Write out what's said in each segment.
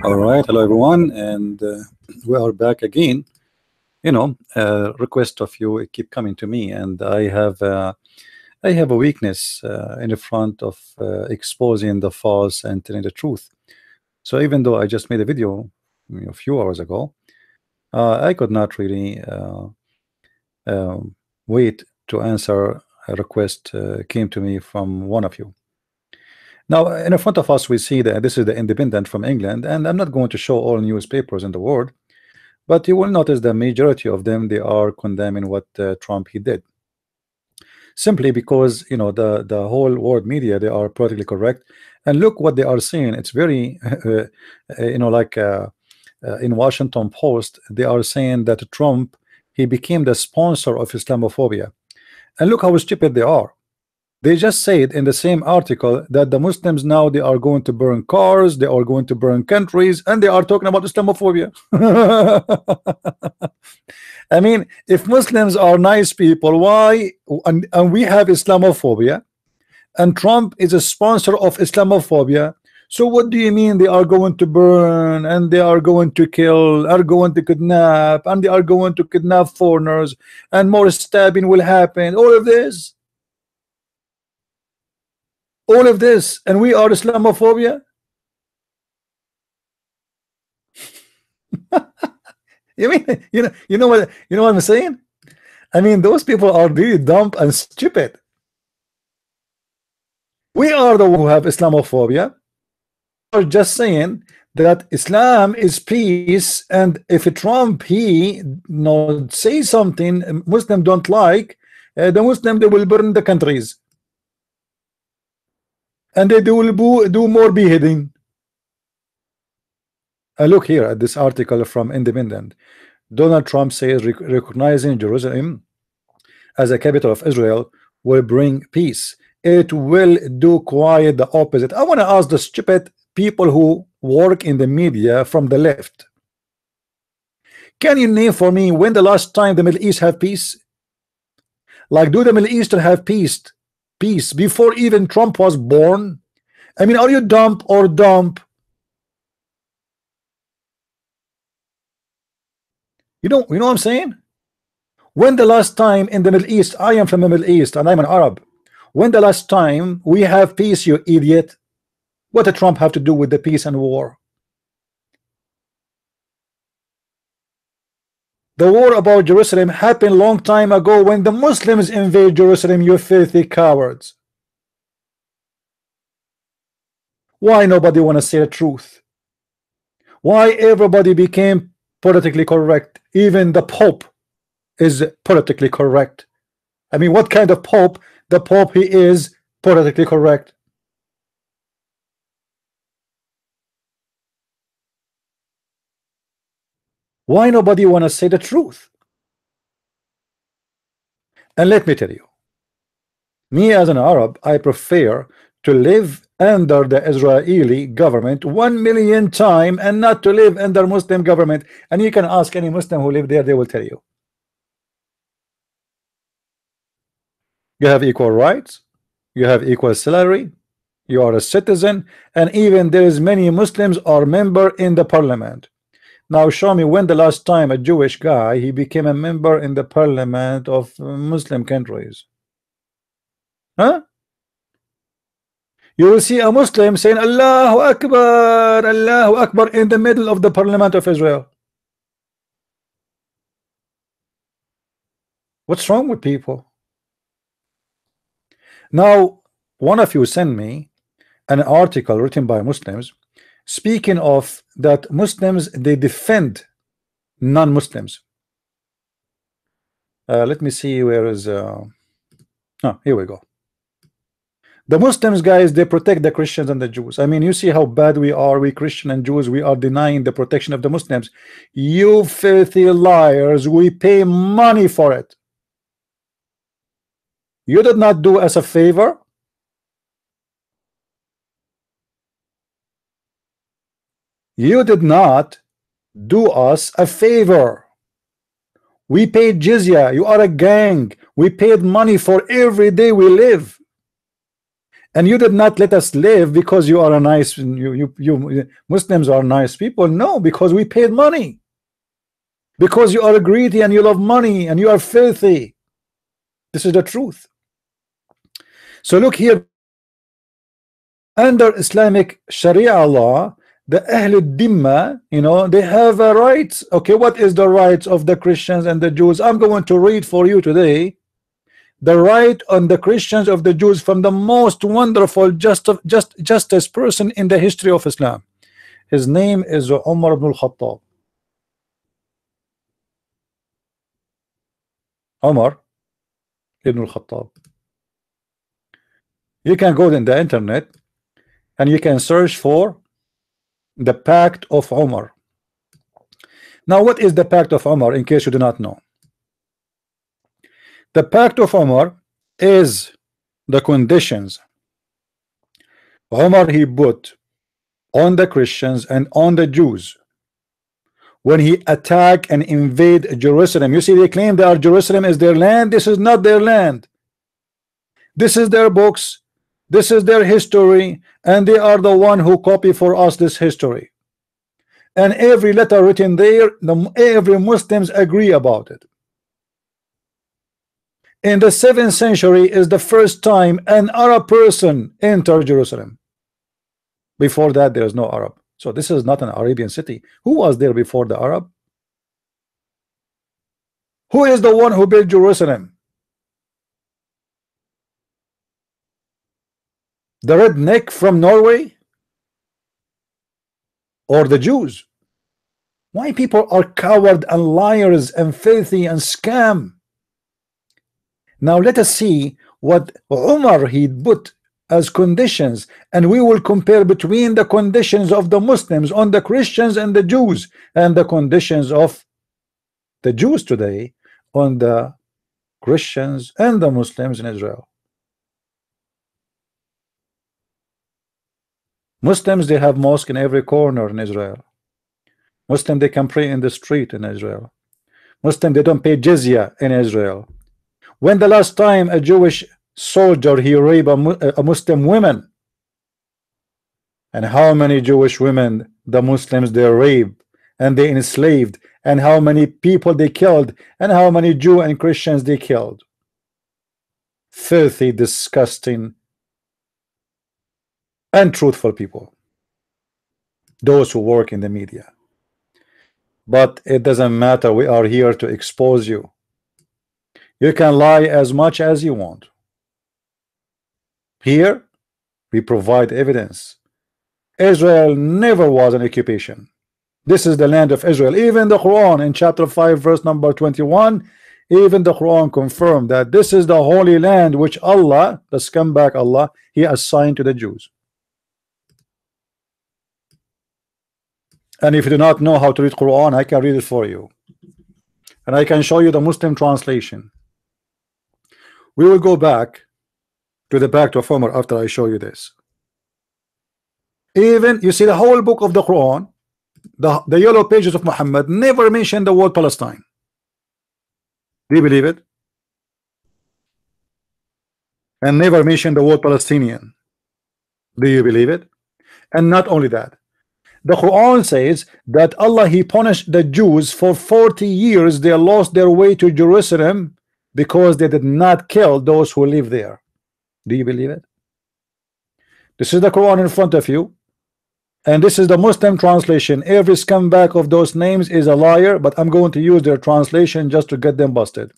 All right, hello everyone, and we are back again. Request of you keep coming to me, and I have a weakness in the front of exposing the false and telling the truth. So even though I just made a video a few hours ago, I could not really wait to answer a request came to me from one of you. Now, in front of us, we see that this is the Independent from England, and I'm not going to show all newspapers in the world, but you will notice the majority of them, they are condemning what Trump he did, simply because the whole world media, they are politically correct, and look what they are saying. It's very like in Washington Post, they are saying that Trump, he became the sponsor of Islamophobia, and look how stupid they are. They just said in the same article that the Muslims now they are going to burn cars, they are going to burn countries, and they are talking about Islamophobia. I mean, if Muslims are nice people, why and we have Islamophobia, and Trump is a sponsor of Islamophobia? So what do you mean they are going to burn, and they are going to kill, are going to kidnap, and they are going to kidnap foreigners, and more stabbing will happen? All of this. All of this, and we are Islamophobia. You mean you know what I'm saying? I mean, those people are really dumb and stupid. We are the one who have Islamophobia. We are just saying that Islam is peace, and if Trump he say something Muslim don't like, the Muslim they will burn the countries. And they will do more beheading. Look here at this article from Independent. Donald Trump says recognizing Jerusalem as a capital of Israel will bring peace. It will do quite the opposite. I want to ask the stupid people who work in the media from the left. Can you name for me when the last time the Middle East have peace? Like, do the Middle Eastern have peace before even Trump was born? I mean, are you dumb or dumb? You know what I'm saying? When the last time in the Middle East, I am from the Middle East and I'm an Arab, when the last time we have peace, you idiot? What did Trump have to do with the peace and war? The war about Jerusalem happened long time ago when the Muslims invade Jerusalem, you filthy cowards. Why nobody want to say the truth? Why everybody became politically correct? Even the Pope is politically correct. I mean, what kind of Pope? The Pope, he is politically correct. Why nobody want to say the truth? And let me tell you, me as an Arab, I prefer to live under the Israeli government 1,000,000 times and not to live under Muslim government. And you can ask any Muslim who live there, they will tell you. You have equal rights, you have equal salary, you are a citizen, and even there is many Muslims are member in the parliament. Now show me when the last time a Jewish guy he became a member in the parliament of Muslim countries. Huh? You will see a Muslim saying Allahu Akbar in the middle of the parliament of Israel. What's wrong with people? Now, one of you sent me an article written by Muslims speaking of that Muslims they defend non-Muslims. Let me see where is here we go. The Muslims, guys, they protect the Christians and the Jews. I mean, you see how bad we are, we Christian and Jews, we are denying the protection of the Muslims. You filthy liars, we pay money for it. You did not do us a favor. You did not do us a favor. We paid jizya. You are a gang. We paid money for every day we live. And you did not let us live because you are a nice, you Muslims are nice people. No, because we paid money. Because you are greedy and you love money and you are filthy. This is the truth. So look here, under Islamic Sharia law, the Ahl al-Dhimma, you know, they have a rights. Okay, what is the rights of the Christians and the Jews? I'm going to read for you today the right on the Christians of the Jews from the most wonderful justice person in the history of Islam. His name is Umar ibn al-Khattab. Umar ibn al-Khattab. You can go in the internet and you can search for the Pact of Umar. Now, what is the Pact of Umar, in case you do not know? The Pact of Umar is the conditions Umar he put on the Christians and on the Jews when he attack and invade Jerusalem. You see, they claim that Jerusalem is their land. This is not their land. This is their books. This is their history, and they are the one who copy for us this history. And every letter written there, every Muslims agree about it. In the 7th century is the first time an Arab person entered Jerusalem. Before that, there is no Arab. So this is not an Arabian city. Who was there before the Arab? Who is the one who built Jerusalem? The redneck from Norway? Or the Jews? Why people are coward and liars and filthy and scam? Now let us see what Umar he put as conditions, and we will compare between the conditions of the Muslims on the Christians and the Jews, and the conditions of the Jews today on the Christians and the Muslims in Israel. Muslims, they have mosque in every corner in Israel. Muslim, they can pray in the street in Israel. Muslim, they don't pay jizya in Israel. When the last time a Jewish soldier he raped a Muslim woman? And how many Jewish women the Muslims they raped and they enslaved, and how many people they killed, and how many Jew and Christians they killed? Filthy, disgusting, untruthful people, those who work in the media. But it doesn't matter, we are here to expose you. You can lie as much as you want. Here we provide evidence. Israel never was an occupation. This is the land of Israel. Even the Quran in chapter 5 verse number 21, even the Quran confirmed that this is the holy land which Allah, the scumbag Allah, he assigned to the Jews. And if you do not know how to read Quran, I can read it for you, and I can show you the Muslim translation. We will go back to the Pact of Umar after I show you this. Even you see the whole book of the Quran, the yellow pages of Muhammad never mentioned the word Palestine. Do you believe it? And never mentioned the word Palestinian. Do you believe it? And not only that, the Quran says that Allah he punished the Jews for 40 years. They lost their way to Jerusalem because they did not kill those who live there. Do you believe it? This is the Quran in front of you, and this is the Muslim translation. Every scumbag of those names is a liar, but I'm going to use their translation just to get them busted.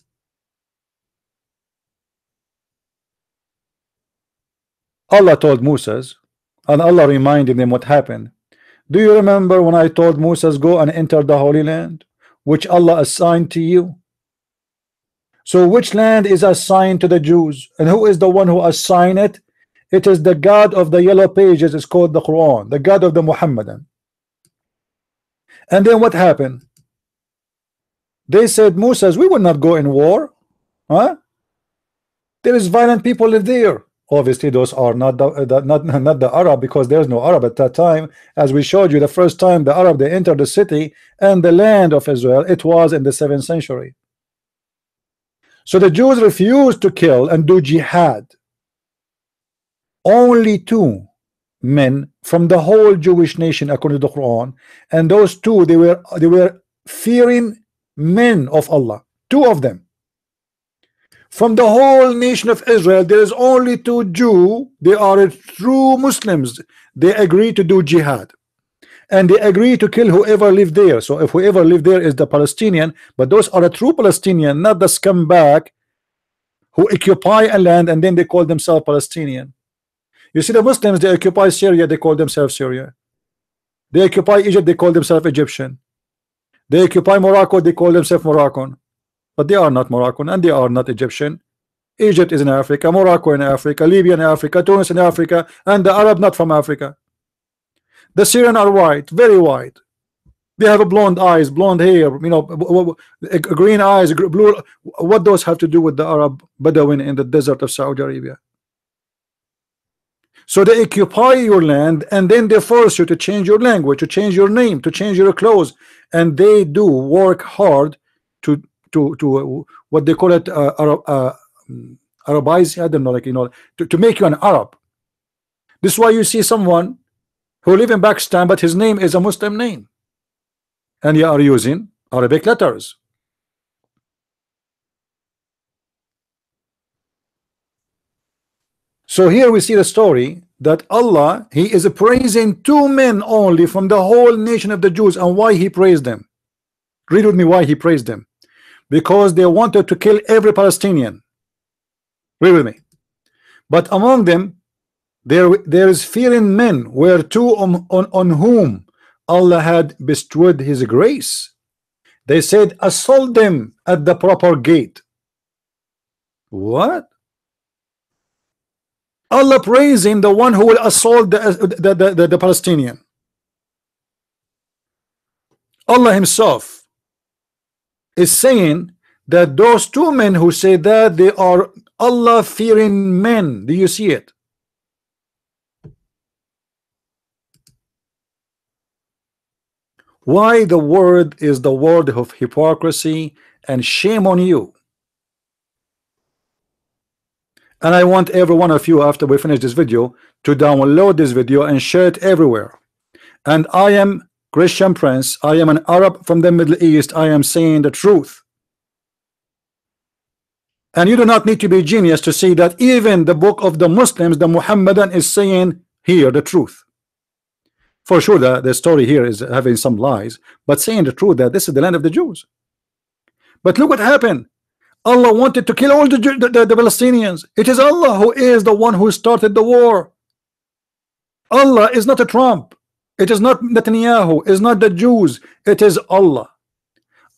Allah told Moses, and Allah reminded them what happened. Do you remember when I told Moses, go and enter the Holy Land, which Allah assigned to you? So which land is assigned to the Jews, and who is the one who assigned it? It is the God of the yellow pages. It's called the Quran, the God of the Muhammadan. And then what happened? They said, Moses, we will not go in war. Huh? There is violent people live there. Obviously those are not the Arab, because there's no Arab at that time. As we showed you, the first time the Arab they entered the city and the land of Israel, it was in the 7th century. So the Jews refused to kill and do jihad. only two men from the whole Jewish nation according to the Quran, and those two, they were fearing men of Allah. Two of them. From the whole nation of Israel, there is only two Jew. They are true Muslims. They agree to do jihad, and they agree to kill whoever live there. So if whoever live there is the Palestinian, but those are a true Palestinian, not the scumbag who occupy a land and then they call themselves Palestinian. You see, the Muslims, they occupy Syria, they call themselves Syria. They occupy Egypt, they call themselves Egyptian. They occupy Morocco, they call themselves Moroccan. But they are not Moroccan and they are not Egyptian. Egypt is in Africa, Morocco in Africa, Libya in Africa, Tunis in Africa, and the Arab not from Africa. The Syrian are white, very white. They have a blonde eyes, blonde hair, you know, green eyes, blue. What those have to do with the Arab Bedouin in the desert of Saudi Arabia? So they occupy your land and then they force you to change your language, to change your name, to change your clothes, and they do work hard to what they call it Arabize. I don't know, like, you know, to make you an Arab. This is why you see someone who live in Pakistan but his name is a Muslim name, and you are using Arabic letters. So here we see the story that Allah, He is praising two men only from the whole nation of the Jews. And why He praised them? Read with me why He praised them. Because they wanted to kill every Palestinian. Read with me. But among them there is fearing men were two on whom Allah had bestowed His grace. They said, assault them at the proper gate. What? Allah praising the one who will assault the Palestinian. Allah Himself is saying that those two men who say that, they are Allah fearing men. Do you see it? Why the word is the word of hypocrisy, and shame on you. And I want every one of you, after we finish this video, to download this video and share it everywhere. And I am Christian Prince. I am an Arab from the Middle East. I am saying the truth. And you do not need to be a genius to see that even the book of the Muslims, the Muhammadan, is saying here the truth. For sure, the story here is having some lies, but saying the truth that this is the land of the Jews. But look what happened. Allah wanted to kill all the Palestinians. It is Allah who is the one who started the war. Allah is not a Trump. It is not Netanyahu. It is not the Jews. It is Allah.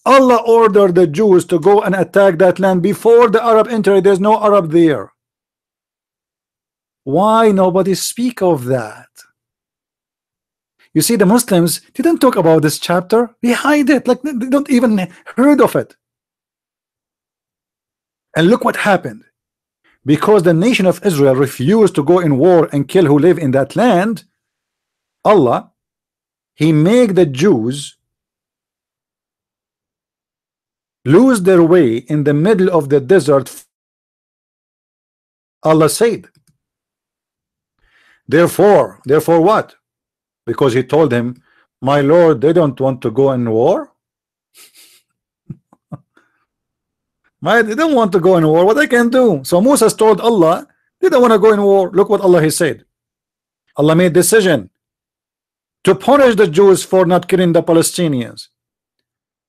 Allah ordered the Jews to go and attack that land before the Arab entered. There's no Arab there. Why nobody speak of that? You see, the Muslims didn't talk about this chapter. They hide it, like they don't even heard of it. And look what happened. Because the nation of Israel refused to go in war and kill who live in that land, Allah, He made the Jews lose their way in the middle of the desert. Allah said, therefore what? Because He told him, my Lord, they don't want to go in war. They don't want to go in war. What I can do? So Moses told Allah, they don't want to go in war. Look what Allah has said. Allah made decision to punish the Jews for not killing the Palestinians.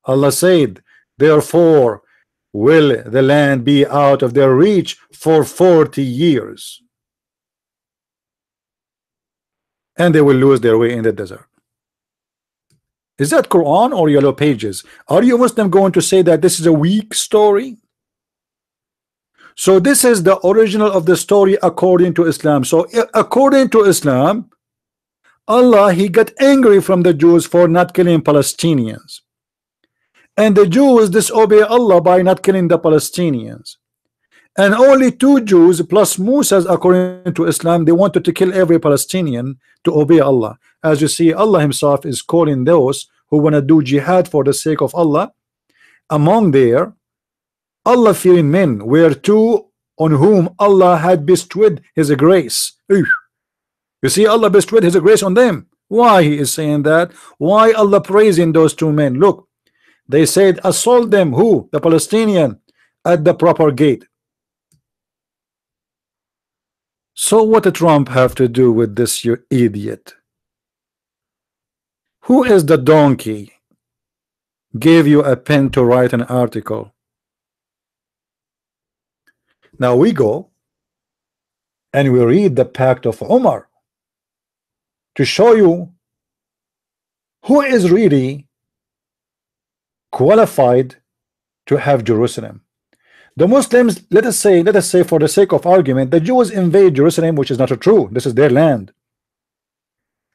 Allah said, therefore will the land be out of their reach for 40 years. And they will lose their way in the desert. Is that Quran or yellow pages? Are you Muslim going to say that this is a weak story? So this is the original of the story according to Islam. So according to Islam, Allah, He got angry from the Jews for not killing Palestinians, and the Jews disobey Allah by not killing the Palestinians. And only two Jews plus Moses, according to Islam, they wanted to kill every Palestinian to obey Allah. As you see, Allah Himself is calling those who want to do jihad for the sake of Allah. Among their Allah-fearing men were two on whom Allah had bestowed his grace. You see, Allah bestowed his grace on them. Why he is saying that? Why Allah praising those two men? Look, they said assault them, who? The Palestinian, at the proper gate. So what did Trump have to do with this, you idiot? Who is the donkey gave you a pen to write an article? Now we go and we read the Pact of Umar to show you who is really qualified to have Jerusalem. The Muslims, let us say for the sake of argument, the Jews invade Jerusalem, which is not true. This is their land.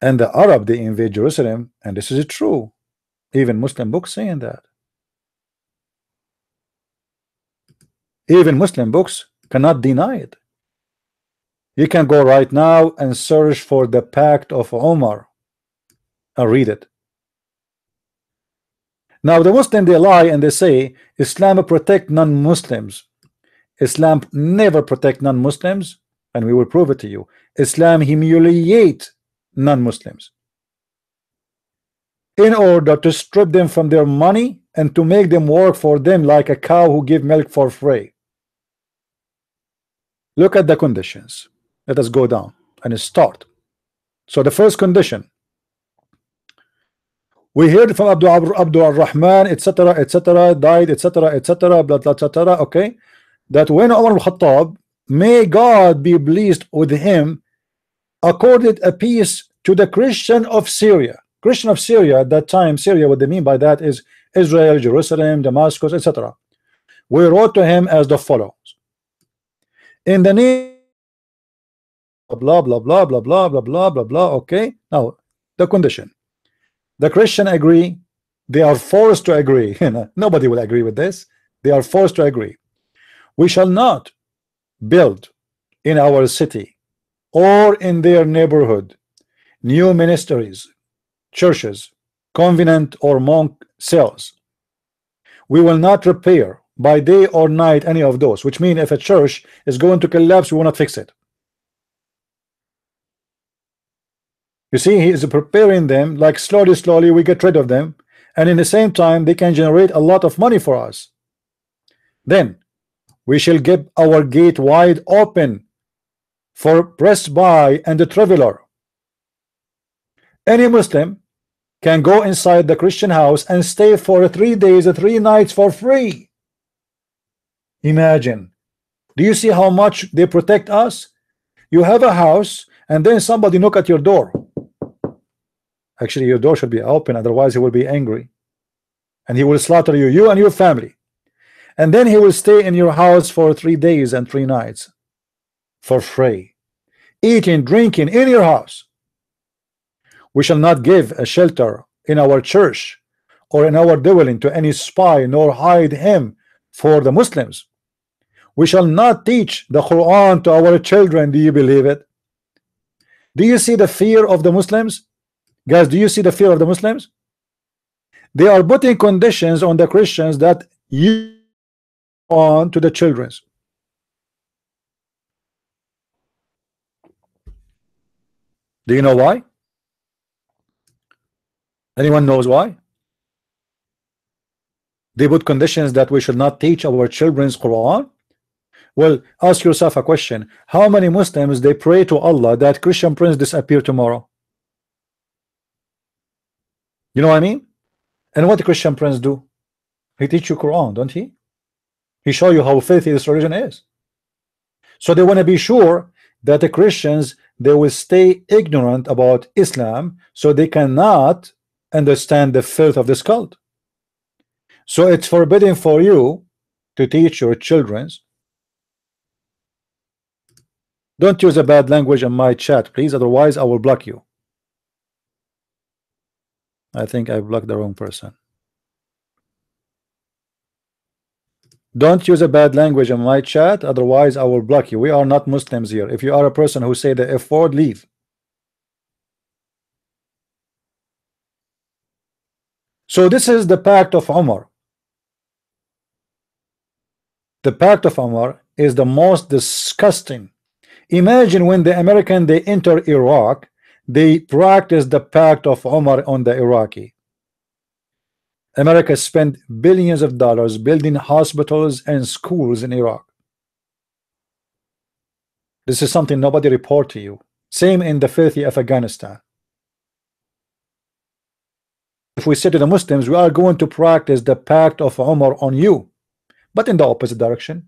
And the Arab, they invade Jerusalem, and this is true. Even Muslim books saying that. Even Muslim books cannot deny it. You can go right now and search for the Pact of Umar and read it. Now the Muslims, they lie and they say Islam protect non-Muslims. Islam never protect non-Muslims, and we will prove it to you. Islam humiliate non-Muslims in order to strip them from their money and to make them work for them like a cow who give milk for free. Look at the conditions. Let us go down and start. So the first condition, we heard from Abdul Rahman, etc., etc., died, etc., etc., blah, blah, etc., okay, that when Umar al-Khattab, may God be pleased with him, accorded a peace to the Christian of Syria. Christian of Syria at that time, Syria, what they mean by that is Israel, Jerusalem, Damascus, etc. We wrote to him as the follows: in the name blah blah blah blah blah blah blah blah blah. Okay, now the condition. The Christian agree, they are forced to agree. Nobody will agree with this. They are forced to agree. We shall not build in our city or in their neighborhood new ministries, churches, convent or monk cells. We will not repair by day or night any of those, which mean if a church is going to collapse, we will not fix it. You see, he is preparing them, like slowly we get rid of them, and in the same time they can generate a lot of money for us. Then we shall give our gate wide open for press-by and the traveler. Any Muslim can go inside the Christian house and stay for 3 days and 3 nights for free. Imagine. Do you see how much they protect us? You have a house and then somebody knock at your door. Actually, your door should be open, otherwise he will be angry and he will slaughter you, you and your family. And then he will stay in your house for 3 days and 3 nights for free, eating, drinking in your house. We shall not give a shelter in our church or in our dwelling to any spy, nor hide him for the Muslims. We shall not teach the Quran to our children. Do you believe it? Do you see the fear of the Muslims? Guys, do you see the fear of the Muslims? They are putting conditions on the Christians that you on to the children's. Do you know why? Anyone knows why? They put conditions that we should not teach our children's Quran. Well, ask yourself a question. How many Muslims they pray to Allah that Christian prince disappear tomorrow? You know what I mean? And what the Christian prince do? He teach you Quran, don't he? He show you how filthy this religion is. So they want to be sure that the Christians, they will stay ignorant about Islam, so they cannot understand the filth of this cult. So it's forbidden for you to teach your children. Don't use a bad language in my chat, please, otherwise I will block you. I think I blocked the wrong person. Don't use a bad language in my chat, otherwise I will block you. We are not Muslims here. If you are a person who say the F word, leave. So this is the Pact of Umar. The Pact of Umar is the most disgusting. Imagine when the American they enter Iraq, they practice the pact of Omar on the Iraqi. America spent billions of dollars building hospitals and schools in Iraq. This is something nobody report to you. Same in the filthy Afghanistan. If we say to the Muslims, we are going to practice the pact of Umar on you, but in the opposite direction.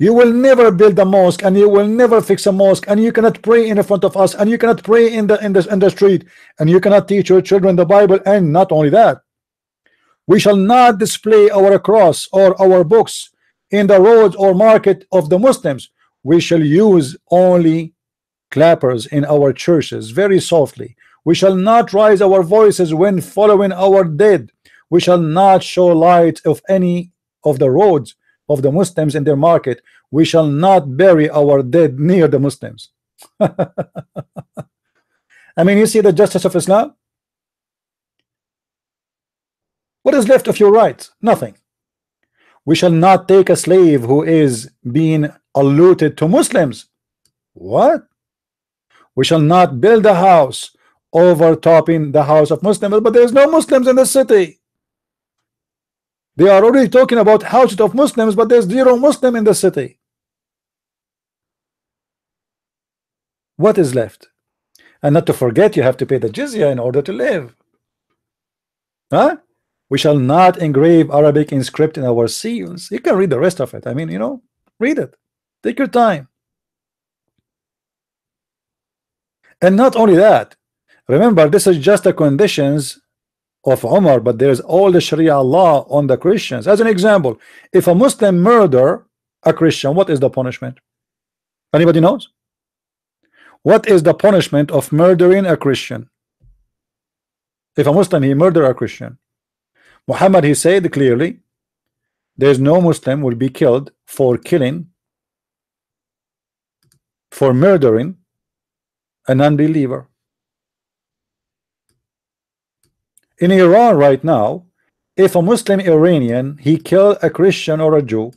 You will never build a mosque, and you will never fix a mosque, and you cannot pray in front of us, and you cannot pray in the street, and you cannot teach your children the Bible. And not only that, we shall not display our cross or our books in the roads or market of the Muslims. We shall use only clappers in our churches, very softly. We shall not raise our voices when following our dead. We shall not show light of any of the roads of the Muslims in their market. We shall not bury our dead near the Muslims. I mean, you see the justice of Islam? What is left of your rights? Nothing. We shall not take a slave who is being allotted to Muslims. What? We shall not build a house overtopping the house of Muslims, but there's no Muslims in the city. They are already talking about houses of Muslims, but there's zero Muslim in the city. What is left? And not to forget, you have to pay the jizya in order to live. Huh? We shall not engrave Arabic in script in our seals. You can read the rest of it. I mean, you know, read it. Take your time. And not only that, remember, this is just the conditions of Umar, but there's all the Sharia law on the Christians. As an example, if a Muslim murder a Christian, what is the punishment? Anybody knows? What is the punishment of murdering a Christian? If a Muslim he murder a Christian, Muhammad he said clearly, there's no Muslim will be killed for killing, for murdering an unbeliever. In Iran right now, if a Muslim Iranian he kill a Christian or a Jew,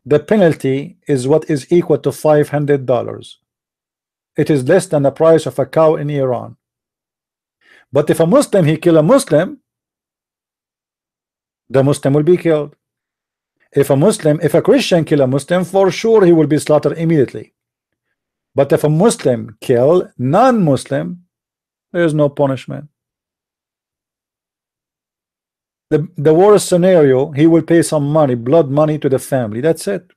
the penalty is what is equal to $500. It is less than the price of a cow in Iran. But if a Muslim he kill a Muslim, the Muslim will be killed. If a Christian kill a Muslim, for sure he will be slaughtered immediately. But if a Muslim kill non-Muslim, there is no punishment. The worst scenario, he will pay some money, blood money to the family. That's it.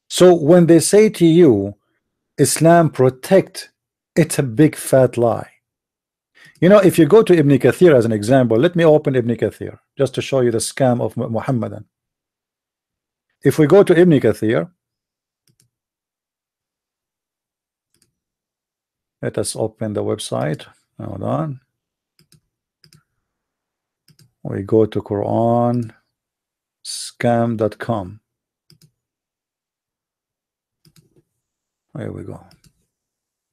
So when they say to you, Islam protect, it's a big fat lie. You know, if you go to Ibn Kathir as an example, let me open Ibn Kathir just to show you the scam of Muhammadan. If we go to Ibn Kathir, let us open the website. Hold on. We go to Quran scam.com. There we go.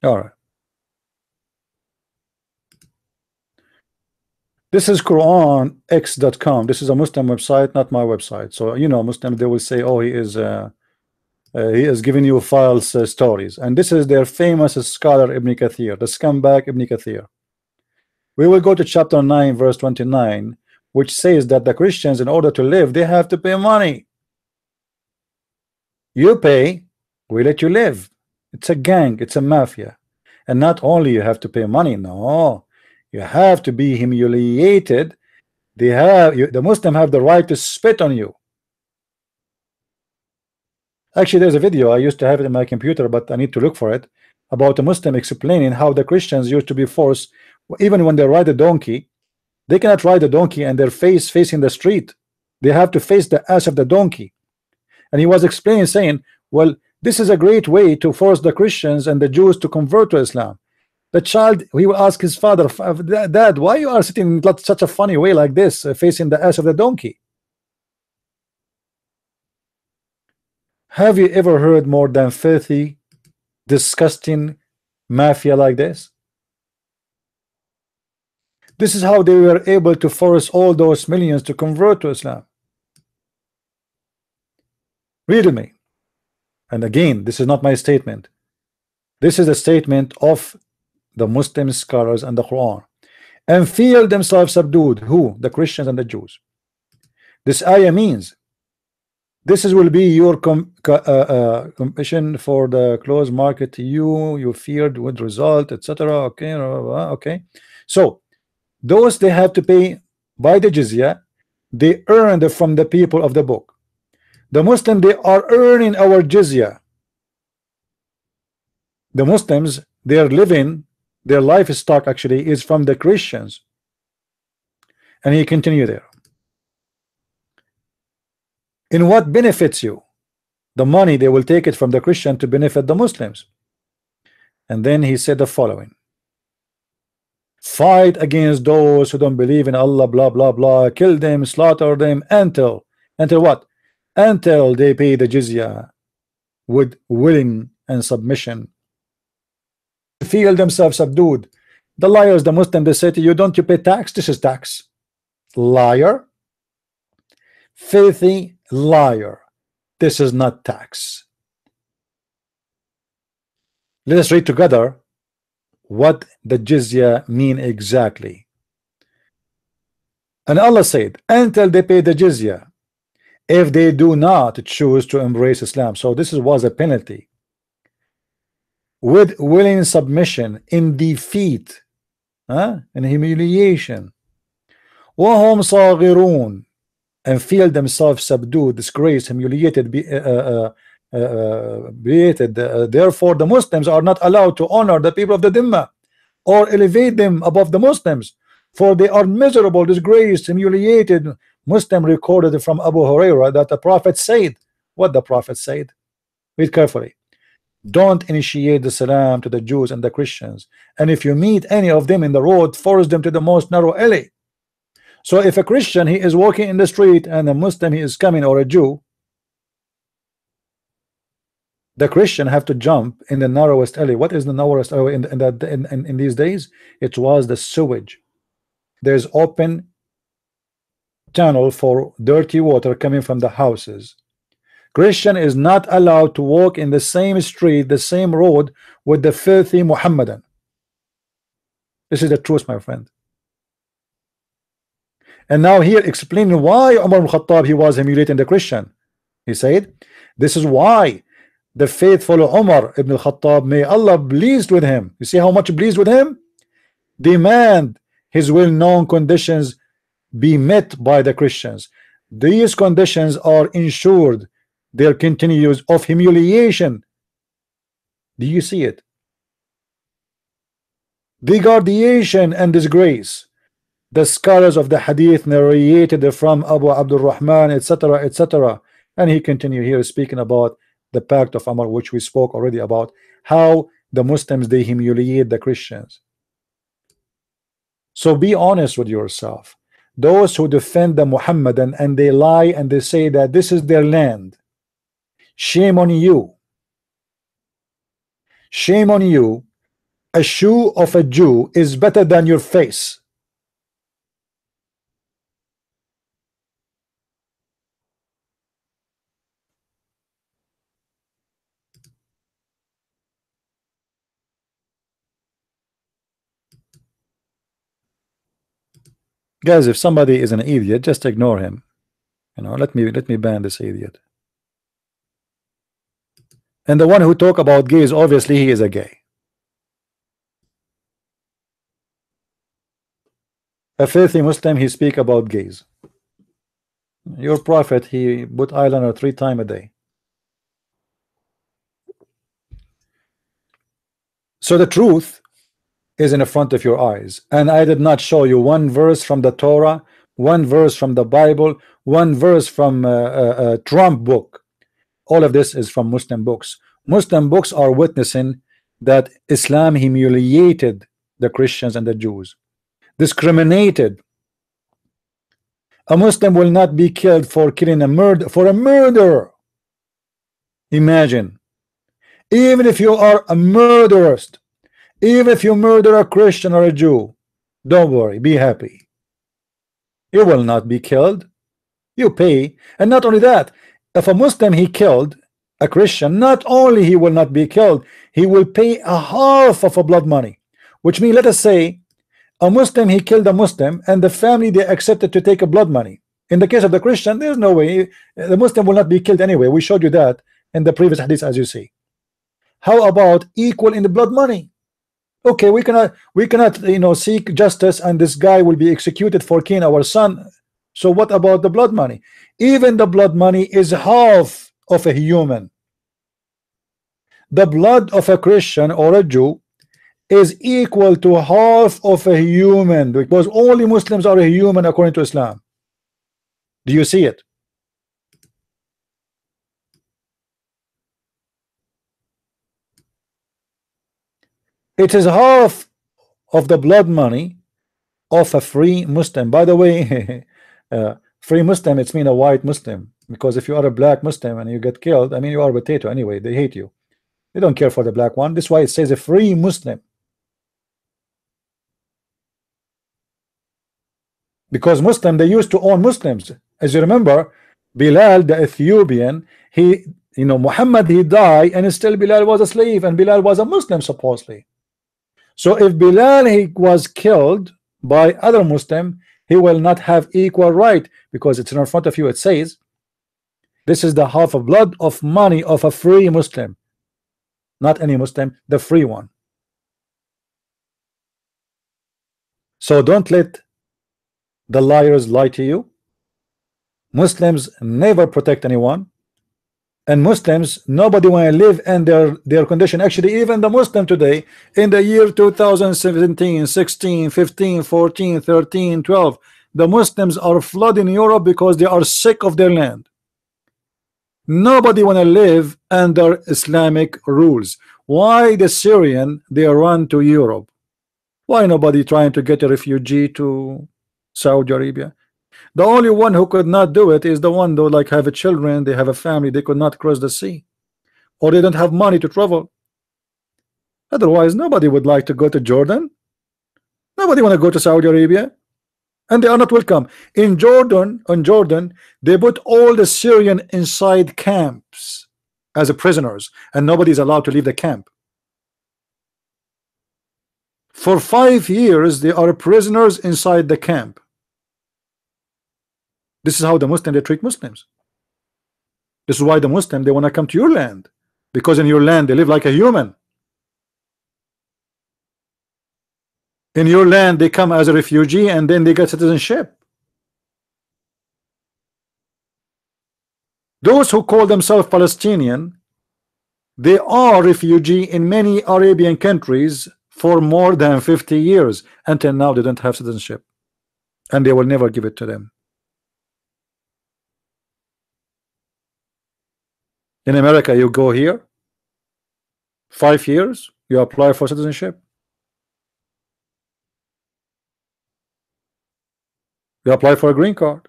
All right. This is QuranX.com. This is a Muslim website, not my website. So you know, Muslim they will say, "Oh, he is giving you false stories." And this is their famous scholar Ibn Kathir, the scumbag Ibn Kathir. We will go to chapter 9, verse 29, which says that the Christians, in order to live, they have to pay money. You pay, we let you live. It's a gang, it's a mafia. And not only you have to pay money, no, you have to be humiliated. The Muslim have the right to spit on you. Actually, there's a video, I used to have it in my computer, but I need to look for it, about a Muslim explaining how the Christians used to be forced, even when they ride a donkey, they cannot ride a donkey and their face facing the street. They have to face the ass of the donkey. And he was explaining, saying, well, this is a great way to force the Christians and the Jews to convert to Islam. The child, he will ask his father, Dad, why you are sitting in such a funny way like this, facing the ass of the donkey? Have you ever heard more than filthy disgusting mafia like this? This is how they were able to force all those millions to convert to Islam. Read to me. And again, this is not my statement. This is a statement of the Muslim scholars and the Quran. And feel themselves subdued. Who? The Christians and the Jews. This ayah means this will be your competition for the closed market to you. You feared would result, etc. Okay, okay. So those they have to pay by the jizya, they earned from the people of the book. The Muslim, they are earning our jizya. The Muslims, they are living, their livestock actually is from the Christians. And he continue there. In what benefits you? The money, they will take it from the Christian to benefit the Muslims. And then he said the following: fight against those who don't believe in Allah, blah blah blah, kill them, slaughter them until what? Until they pay the jizya with willing and submission. Feel themselves subdued. The liars, the Muslim, they say to you, don't you pay tax? This is tax. Liar, filthy liar. This is not tax. Let us read together what the jizya mean exactly. And Allah said, until they pay the jizya, if they do not choose to embrace Islam. So this was a penalty. With willing submission, in defeat, in humiliation, وَهُمْ صَاغِرُونَ, and feel themselves subdued, disgraced, humiliated, therefore the Muslims are not allowed to honor the people of the Dhimma or elevate them above the Muslims, for they are miserable, disgraced, humiliated. Muslim recorded from Abu Hurairah that the Prophet said, what the Prophet said, read carefully: don't initiate the salam to the Jews and the Christians, and if you meet any of them in the road, force them to the most narrow alley. So if a Christian, he is walking in the street, and a Muslim, he is coming, or a Jew, the Christian have to jump in the narrowest alley. What is the narrowest alley in these days? It was the sewage. There's open channel for dirty water coming from the houses. Christian is not allowed to walk in the same street, the same road with the filthy Muhammadan. This is the truth, my friend. And now here explaining why Umar ibn Khattab, he was humiliating the Christian. He said, this is why the faithful Umar ibn Khattab, may Allah pleased with him, you see how much pleased with him, demand his well-known conditions be met by the Christians. These conditions are ensured their continuance of humiliation. Do you see it? Degradation and disgrace. The scholars of the hadith narrated from Abu Abdul Rahman, etc., etc. And he continued here speaking about the pact of Umar, which we spoke already about, how the Muslims, they humiliate the Christians. So be honest with yourself. Those who defend the Muhammadan and they lie and they say that this is their land, shame on you. Shame on you. A shoe of a Jew is better than your face. Guys, if somebody is an idiot, just ignore him. You know, let me ban this idiot. And the one who talk about gays, obviously he is a gay. A filthy Muslim, he speak about gays. Your prophet, he put eyeliner 3 times a day. So the truth is in the front of your eyes, and I did not show you one verse from the Torah, one verse from the Bible, one verse from Trump book. All of this is from Muslim books. Muslim books are witnessing that Islam humiliated the Christians and the Jews, discriminated. A Muslim will not be killed for killing a murder, for a murder. Imagine Even if you are a murderess, even if you murder a Christian or a Jew, don't worry, be happy. You will not be killed. You pay. And not only that, if a Muslim he killed a Christian, not only he will not be killed, he will pay a half of a blood money. Which means, let us say a Muslim he killed a Muslim and the family they accepted to take a blood money. In the case of the Christian, there's no way the Muslim will not be killed anyway. We showed you that in the previous hadith, as you see. How about equal in the blood money? Okay, we cannot seek justice and this guy will be executed for killing our son. So what about the blood money? Even the blood money is half of a human. The blood of a Christian or a Jew is equal to half of a human, because only Muslims are a human according to Islam. Do you see it? It is half of the blood money of a free Muslim. By the way, free Muslim, it's mean a white Muslim, because if you are a black Muslim and you get killed, I mean, you are a potato anyway. They hate you. They don't care for the black one. This is why it says a free Muslim, because Muslim, they used to own Muslims. As you remember, Bilal the Ethiopian, Muhammad, he died and still Bilal was a slave, and Bilal was a Muslim supposedly. So if Bilal he was killed by other Muslim, he will not have equal right, because it's in front of you. It says this is the half of blood of money of a free Muslim, not any Muslim, the free one. So don't let the liars lie to you. Muslims never protect anyone, and Muslims, nobody want to live in their condition. Actually, even the Muslim today in the year 2017, 16, 15, 14, 13, 12, the Muslims are flooding Europe because they are sick of their land. Nobody want to live under Islamic rules. Why the Syrian they run to Europe? Why nobody trying to get a refugee to Saudi Arabia? The only one who could not do it is the one though, like have a children, they have a family, they could not cross the sea, or they don't have money to travel. Otherwise, nobody would like to go to Jordan. Nobody want to go to Saudi Arabia, and they are not welcome. In Jordan, they put all the Syrian inside camps as a prisoners, and nobody is allowed to leave the camp. For 5 years, they are prisoners inside the camp. This is how the Muslim they treat Muslims. This is why the Muslim they want to come to your land, because in your land they live like a human. In your land they come as a refugee and then they get citizenship. Those who call themselves Palestinian, they are refugee in many Arabian countries for more than 50 years. Until now they don't have citizenship, and they will never give it to them. In America, you go here 5 years, you apply for citizenship, you apply for a green card.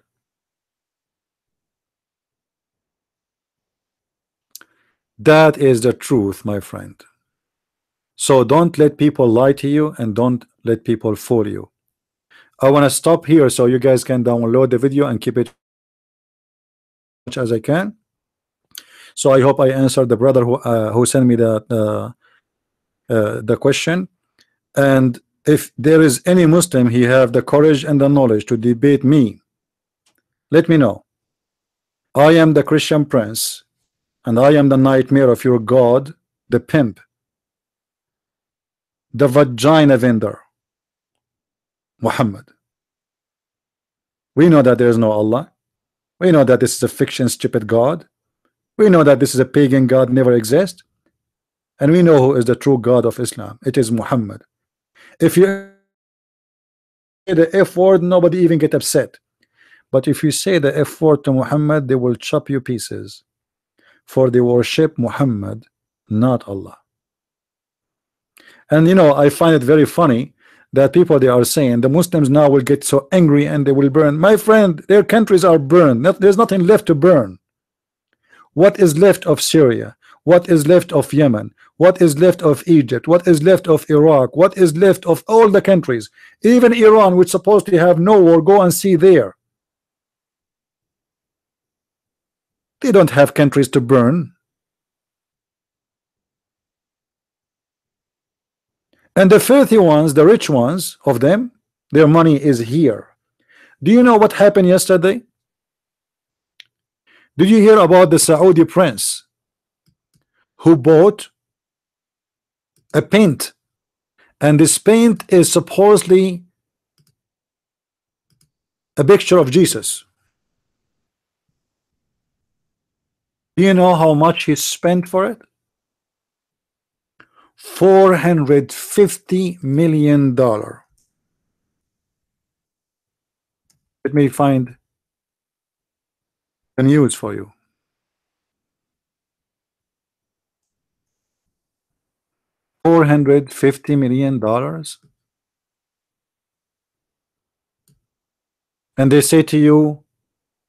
That is the truth, my friend. So don't let people lie to you, and don't let people fool you. I want to stop here so you guys can download the video and keep it as much as I can. So I hope I answered the brother who sent me the question. And if there is any Muslim he have the courage and the knowledge to debate me, let me know. I am the Christian prince, and I am the nightmare of your God, the pimp, the vagina vendor, Muhammad. We know that there is no Allah. We know that this is a fiction, stupid God. We know that this is a pagan God, never exist. And we know who is the true God of Islam. It is Muhammad. If you say the F word, nobody even get upset. But if you say the F word to Muhammad, they will chop you pieces. For they worship Muhammad, not Allah. And I find it very funny that people they are saying the Muslims now will get so angry and they will burn. My friend, their countries are burned. There's nothing left to burn. What is left of Syria? what is left of Yemen, what is left of Egypt, what is left of Iraq, what is left of all the countries, even Iran, which supposed to have no war. Go and see there. They don't have countries to burn. And the filthy ones, the rich ones of them, their money is here. Do you know what happened yesterday? Did you hear about the Saudi prince who bought a paint, and this paint is supposedly a picture of Jesus? Do you know how much he spent for it? $450 million. Let me find the news for you. $450 million. And they say to you,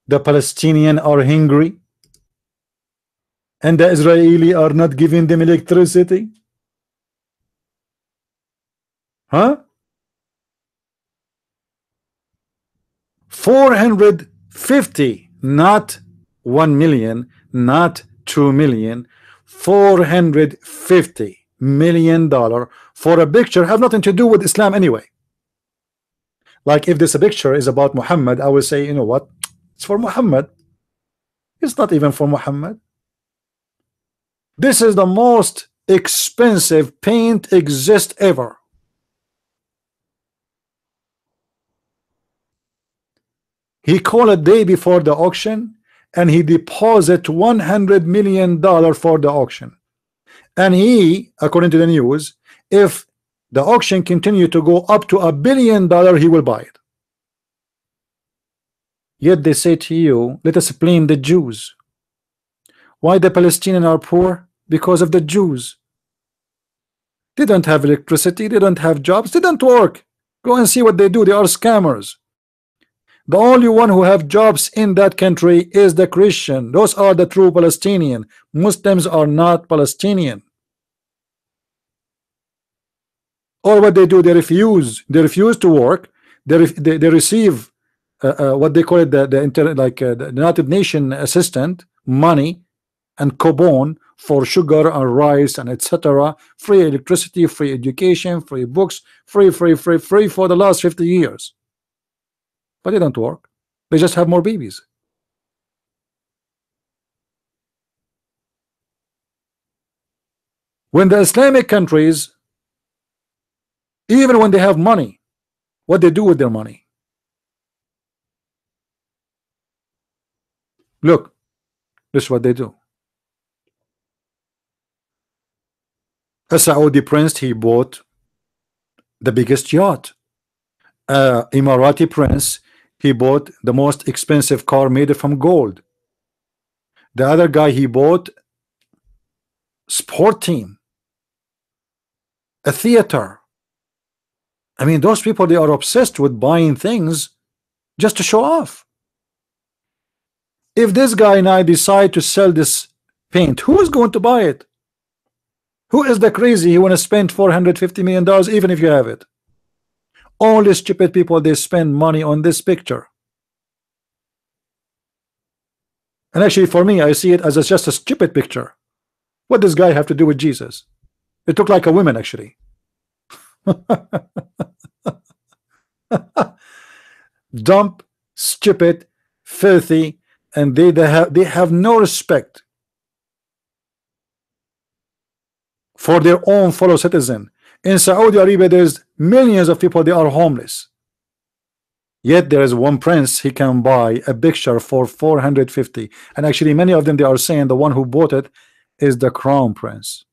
the Palestinians are hungry and the Israeli are not giving them electricity. Huh? 450, not 1 million, not 2 million, $450 million for a picture have nothing to do with Islam anyway. Like if this picture is about Muhammad, I will say, you know what, it's for Muhammad. It's not even for Muhammad. This is the most expensive paint exist ever. He called a day before the auction and he deposit $100 million for the auction. And he, according to the news, if the auction continue to go up to $1 billion, he will buy it. Yet they say to you, let us blame the Jews. Why the Palestinians are poor? Because of the Jews. They don't have electricity, they don't have jobs, they don't work. Go and see what they do. They are scammers. The only one who have jobs in that country is the Christian. Those are the true Palestinian. Muslims are not Palestinian. Or what they do, they refuse to work. They receive what they call it, the United Nations assistant money and coupon for sugar and rice and etc. Free electricity, free education, free books, free for the last 50 years. But they don't work. They just have more babies. When the Islamic countries, even when they have money, what they do with their money? Look, this is what they do. A Saudi prince, he bought the biggest yacht. Emirati prince, he bought the most expensive car made from gold. The other guy, he bought sport team, a theater. I mean, those people, they are obsessed with buying things just to show off. If this guy and I decide to sell this paint, who is going to buy it? Who is the crazy who want to spend $450 million even if you have it? All the stupid people, they spend money on this picture. And actually for me, I see it as just a stupid picture. What does this guy have to do with Jesus? It looked like a woman actually. Dumb, stupid, filthy, and they have no respect for their own fellow citizen. In Saudi Arabia, there's millions of people, they are homeless. Yet there is one prince, he can buy a picture for 450. And actually many of them, they are saying the one who bought it is the crown prince,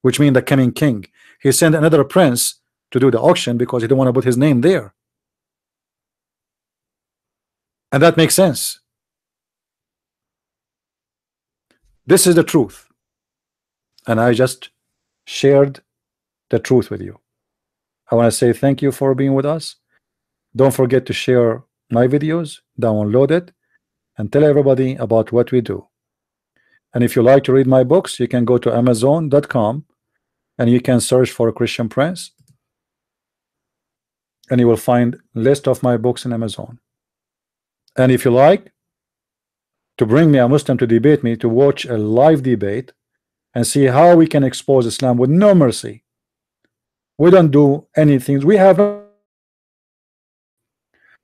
which means the coming king. He sent another prince to do the auction because he didn't want to put his name there. And that makes sense. This is the truth. And I just shared the truth with you. I want to say thank you for being with us. Don't forget to share my videos, download it, and tell everybody about what we do. And if you like to read my books, you can go to Amazon.com and you can search for Christian Prince, and you will find list of my books in Amazon. And if you like to bring me a Muslim to debate me, to watch a live debate and see how we can expose Islam with no mercy, we don't do anything.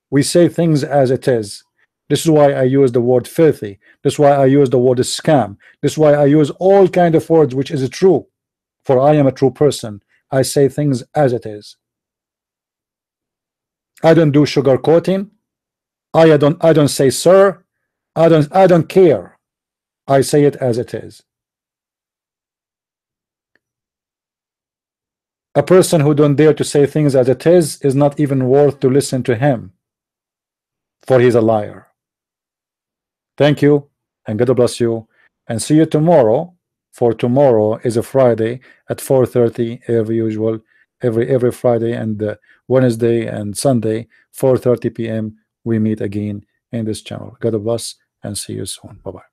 We say things as it is. This is why I use the word filthy. This is why I use the word scam. This is why I use all kind of words which is true, for I am a true person. I say things as it is. I don't do sugar coating. I don't say sir. I don't care. I say it as it is. A person who don't dare to say things as it is not even worth to listen to him, for he's a liar. Thank you, and God bless you, and see you tomorrow. For tomorrow is a Friday at 4:30, every usual, every Friday and Wednesday and Sunday, 4:30 p.m. we meet again in this channel. God bless and see you soon. Bye bye.